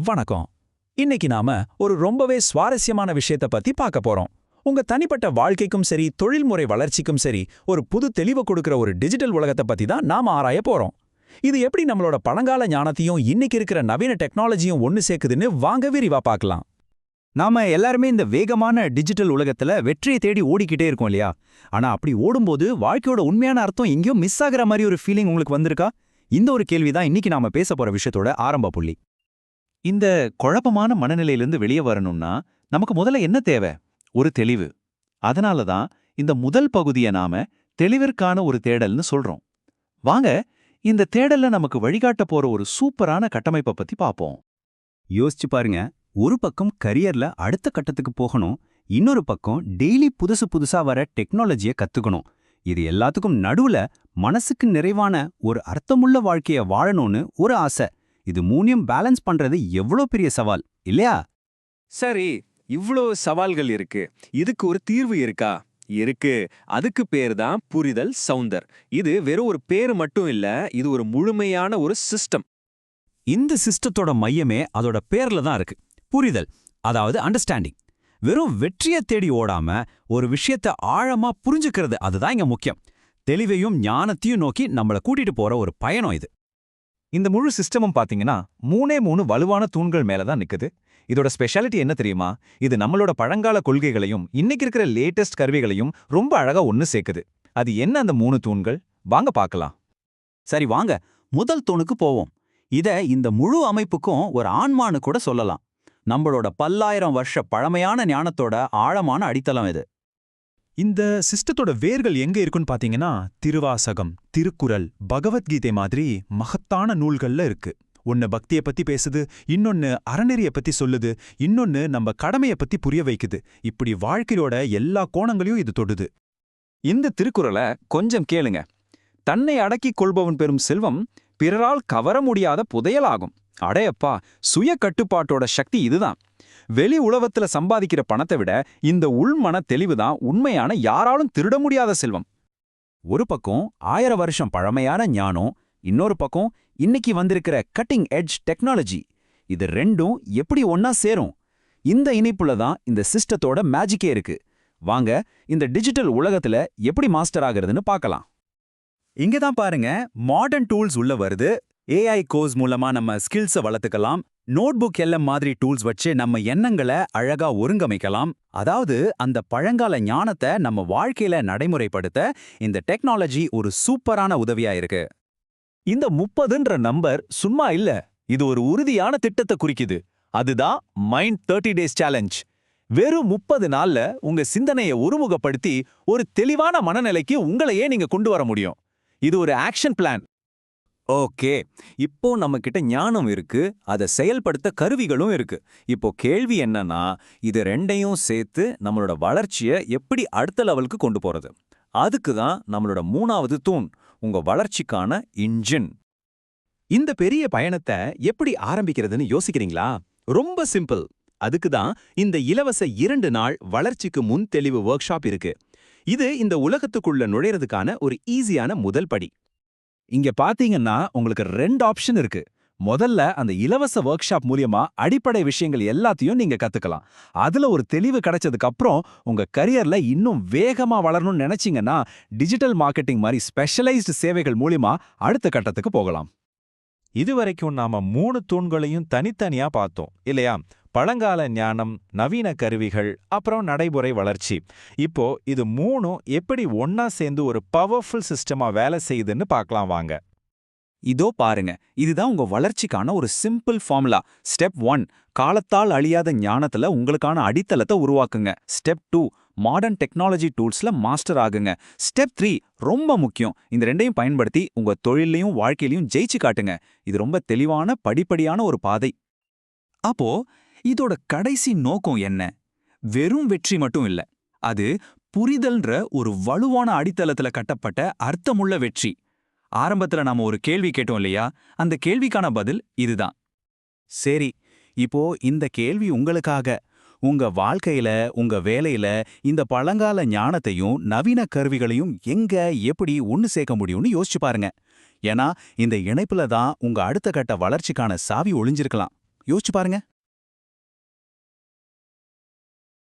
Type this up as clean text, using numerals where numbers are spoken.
வணக்கம். இன்னைக்கு நாம ஒரு ரொம்பவே சுவாரஸ்யமான விஷயத்த பத்தி பார்க்க போறோம். உங்க தனிப்பட்ட வாழ்க்கைக்கும் சரி, தொழில்முறை வளர்ச்சிக்கும் சரி, ஒரு புது தெளிவு கொடுக்கிற ஒரு டிஜிட்டல் உலகத்தை பத்தி தான் நாம ஆராய போறோம். இது எப்படி நம்மளோட பழங்கால ஞானத்தையும் இன்னைக்கு இருக்கிற நவீன டெக்னாலஜியும் ஒன்னு சேர்க்குதுன்னு வாங்க விரிவா பார்க்கலாம். நாம எல்லாருமே இந்த வேகமான டிஜிட்டல் உலகத்துல வெற்றியை தேடி ஓடிக்கிட்டே இருக்கோம் இல்லையா? ஆனா அப்படி ஓடும்போது வாழ்க்கையோட உண்மையான அர்த்தம் எங்கேயோ மிஸ் ஆகுற மாதிரி ஒரு ஃபீலிங் உங்களுக்கு வந்திருக்கா? இந்த ஒரு கேள்விதான் இன்னைக்கு நாம பேச போற விஷயத்தோட ஆரம்ப புள்ளி. இந்த குழப்பமான மனநிலையிலிருந்து வெளியே வரணும்னா நமக்கு முதல்ல என்ன தேவை? ஒரு தெளிவு. அதனால தான் இந்த முதல் பகுதியை நாம தெளிவிற்கான ஒரு தேடல்னு சொல்றோம். வாங்க, இந்த தேடல்ல நமக்கு வழிகாட்ட போற ஒரு சூப்பரான கட்டமைப்பை பத்தி பார்ப்போம். யோசிச்சு பாருங்க, ஒரு பக்கம் கரியர்ல அடுத்த கட்டத்துக்கு போகணும், இன்னொரு பக்கம் டெய்லி புதுசு புதுசா வர டெக்னாலஜியை கத்துக்கணும். இது எல்லாத்துக்கும் நடுவுல மனசுக்கு நிறைவான ஒரு அர்த்தமுள்ள வாழ்க்கைய வாழணும்னு ஒரு ஆசை. இது மூணையும் பேலன்ஸ் பண்றது எவ்வளோ பெரிய சவால் இல்லையா? சரி, இவ்ளோ சவால்கள் இருக்கு. இதுக்கு ஒரு தீர்வு இருக்கா? இருக்கு. அதுக்கு பேர் தான் புரிதல் சௌந்தர். இது வெறும் ஒரு பேரு மட்டும் இல்ல, இது ஒரு முழுமையான ஒரு சிஸ்டம். இந்த சிஸ்டத்தோட மையமே அதோட பேர்ல தான் இருக்கு. புரிதல், அதாவது அண்டர்ஸ்டாண்டிங். வெறும் வெற்றியை தேடி ஓடாம ஒரு விஷயத்தை ஆழமா புரிஞ்சுக்கிறது, அதுதான் இங்க முக்கியம். தெளிவையும் ஞானத்தையும் நோக்கி நம்மள கூட்டிட்டு போற ஒரு பயணம் இது. இந்த முழு சிஸ்டமும் பாத்தீங்கன்னா மூணு வலுவான தூண்கள் மேல தான் நிக்குது. இதோட ஸ்பெஷாலிட்டி என்ன தெரியுமா? இது நம்மளோட பழங்கால கொள்கைகளையும் இன்னைக்கு இருக்கிற லேட்டஸ்ட் கருவிகளையும் ரொம்ப அழகா ஒன்னு சேர்க்குது. அது என்ன அந்த 3 தூண்கள்? வாங்க பார்க்கலாம். சரி வாங்க, முதல் தூணுக்கு போவோம். இந்த முழு அமைப்புக்கும் ஒரு ஆன்மான்னு கூட சொல்லலாம். நம்மளோட பல்லாயிரம் வருஷ பழமையான ஞானத்தோட ஆழமான அடித்தளம் இது. இந்த சிஸ்டத்தோட வேர்கள் எங்க இருக்குன்னு பாத்தீங்கன்னா, திருவாசகம், திருக்குறள், பகவத்கீதை மாதிரி மகத்தான நூல்கள்ல இருக்கு. ஒன்னு பக்தியை பத்தி பேசுது, இன்னொன்னு அறநெறிய பத்தி சொல்லுது, இன்னொன்னு நம்ம கடமையை பத்தி புரிய வைக்குது. இப்படி வாழ்க்கையோட எல்லா கோணங்களையும் இது தொடுது. இந்த திருக்குறளை கொஞ்சம் கேளுங்க. தன்னை அடக்கிக் கொள்பவன் பெறும் செல்வம் பிறரால் கவர முடியாத புதையலாகும். அடையப்பா, சுய கட்டுப்பாட்டோட சக்தி இதுதான். வெளி உலகத்துல சம்பாதிக்கிற பணத்தை விட இந்த உள்மன தெளிவுதான் உண்மையான, யாராலும் திருட முடியாத செல்வம். ஒரு பக்கம் 1000 வருஷம் பழமையான ஞானம், இன்னொரு பக்கம் இன்னைக்கு வந்திருக்கிற கட்டிங் எட்ஜ் டெக்னாலஜி. இது ரெண்டும் எப்படி ஒன்னா சேரும்? இந்த இணைப்புல தான் இந்த சிஸ்டத்தோட மேஜிக்கே இருக்கு. வாங்க, இந்த டிஜிட்டல் உலகத்துல எப்படி மாஸ்டர் ஆகிறதுன்னு பார்க்கலாம். இங்கதான் பாருங்க, மாடர்ன் டூல்ஸ் உள்ள வருது. ஏஐ கோர்ஸ் மூலமா நம்ம ஸ்கில்ஸை வளர்த்துக்கலாம். நோட்புக் எல்லாம் மாதிரி டூல்ஸ் வச்சு நம்ம எண்ணங்களை அழகா ஒருங்கமைக்கலாம். அதாவது அந்த பழங்கால ஞானத்தை நம்ம வாழ்க்கையில நடைமுறைப்படுத்த இந்த டெக்னாலஜி ஒரு சூப்பரான உதவியா இருக்கு. இந்த 30ன்ற நம்பர் சும்மா இல்ல, இது ஒரு உறுதியான திட்டத்தை குறிக்குது. அதுதான் மைண்ட் 30 டேஸ் சேலஞ்ச். வெறும் 30 நாள்ல உங்க சிந்தனையை ஒருமுகப்படுத்தி ஒரு தெளிவான மனநிலைக்கு உங்களையே நீங்க கொண்டு வர முடியும். இது ஒரு ஆக்ஷன் பிளான். ஓகே, இப்போ நம்ம கிட்ட ஞானம் இருக்கு, அதை செயல்படுத்த கருவிகளும் இருக்கு. இப்போ கேள்வி என்னன்னா, இது ரெண்டையும் சேர்த்து நம்மளோட வளர்ச்சியை எப்படி அடுத்த லெவலுக்கு கொண்டு போறது? அதுக்கு தான் நம்மளோட 3வது தூண், உங்க வளர்ச்சிக்கான இன்ஜின். இந்த பெரிய பயணத்தை எப்படி ஆரம்பிக்கிறதுன்னு யோசிக்கிறீங்களா? ரொம்ப சிம்பிள். அதுக்கு தான் இந்த இலவச 2 நாள் வளர்ச்சிக்கு முன் தெளிவு ஒர்க் ஷாப் இருக்கு. இது இந்த உலகத்துக்குள்ள நுழையிறதுக்கான ஒரு ஈஸியான முதல் படி. இங்க பாத்தீங்கன்னா உங்களுக்கு 2 ஆப்ஷன் இருக்கு. முதல்ல அந்த இலவச ஒர்க் ஷாப் மூலியமா அடிப்படை விஷயங்கள் எல்லாத்தையும் நீங்க கத்துக்கலாம். அதுல ஒரு தெளிவு கிடைச்சதுக்கு அப்புறம் உங்க கரியர்ல இன்னும் வேகமா வளரணும்னு நினைச்சீங்கன்னா டிஜிட்டல் மார்க்கெட்டிங் மாதிரி ஸ்பெஷலைஸ்டு சேவைகள் மூலியமா அடுத்த கட்டத்துக்கு போகலாம். இதுவரைக்கும் நாம 3 தூண்களையும் தனித்தனியா பார்த்தோம் இல்லையா? பழங்கால ஞானம், நவீன கருவிகள், அப்புறம் நடைமுறை வளர்ச்சி. இப்போ இது 3ம் எப்படி ஒன்னா சேர்ந்து ஒரு பவர்ஃபுல் சிஸ்டமா வேலை செய்யுதுன்னு பார்க்கலாம் வாங்க. இதோ பாருங்க, இதுதான் உங்க வளர்ச்சிக்கான ஒரு சிம்பிள் ஃபார்முலா. ஸ்டெப் 1, காலத்தால் அழியாத ஞானத்துல உங்களுக்கான அடித்தளத்தை உருவாக்குங்க. ஸ்டெப் 2, மாடர்ன் டெக்னாலஜி டூல்ஸ்ல மாஸ்டர் ஆகுங்க. ஸ்டெப் 3 ரொம்ப முக்கியம், இந்த ரெண்டையும் பயன்படுத்தி உங்க தொழிலையும் வாழ்க்கையிலையும் ஜெயிச்சு காட்டுங்க. இது ரொம்ப தெளிவான படிப்படியான ஒரு பாதை. அப்போ இதோட கடைசி நோக்கம் என்ன? வெறும் வெற்றி மட்டும் இல்ல, அது புரிதல்ன்ற ஒரு வலுவான அடித்தளத்துல கட்டப்பட்ட அர்த்தமுள்ள வெற்றி. ஆரம்பத்துல நாம ஒரு கேள்வி கேட்டோம் இல்லையா? அந்த கேள்விக்கான பதில் இதுதான். சரி, இப்போ இந்த கேள்வி உங்களுக்காக. உங்க வாழ்க்கையில, உங்க வேலையில இந்த பழங்கால ஞானத்தையும் நவீன கருவிகளையும் எங்க எப்படி ஒன்னு சேர்க்க முடியும்னு யோசிச்சு பாருங்க. ஏன்னா இந்த இணைப்புல தான் உங்க அடுத்த கட்ட வளர்ச்சிக்கான சாவி ஒளிஞ்சிருக்கலாம். யோசிச்சு பாருங்க.